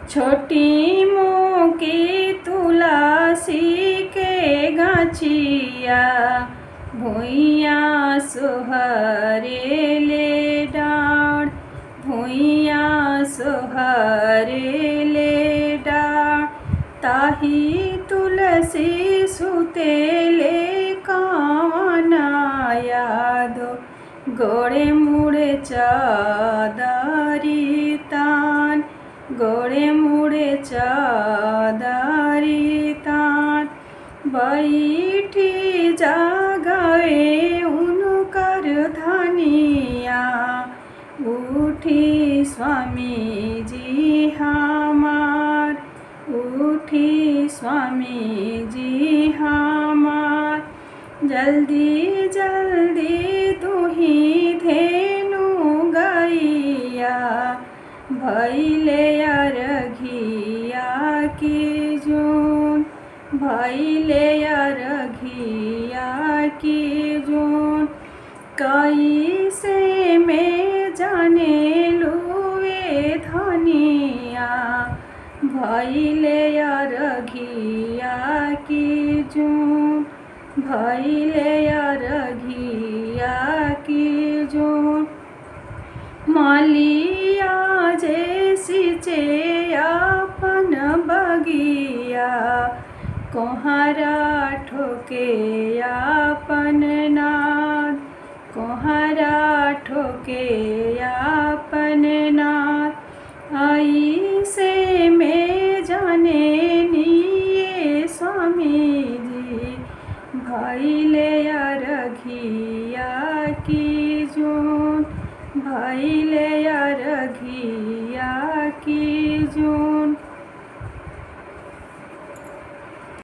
छोटी मोकी तुलसी के गाछिया भुइया सोहरे ले डाँड़ भुइया सोहरे ले डाँड़ ताही तुलसी सुतेले कावना यादो गोड़े मुड़े चादरी तान गोड़े मुड़े चादरी तान बैठी जागवे उनकर धनिया उठी स्वामी जी हमार उठी स्वामी जी हमार जल्दी जल्दी तुही धेनु गैया भैले अरघिया की जून भैले अरघिया की जून कैसे में जाने लुए धनिया भैले अरघिया की जून भैले अरघिया की जून मालिया जैसी चे अपन बगिया कोहरा ठोके अपन नाद कोहरा ठोके अपन नाद आई से में जाने निये स्वामी जी भैले अरघिया की जून भैले अरघिया की जून।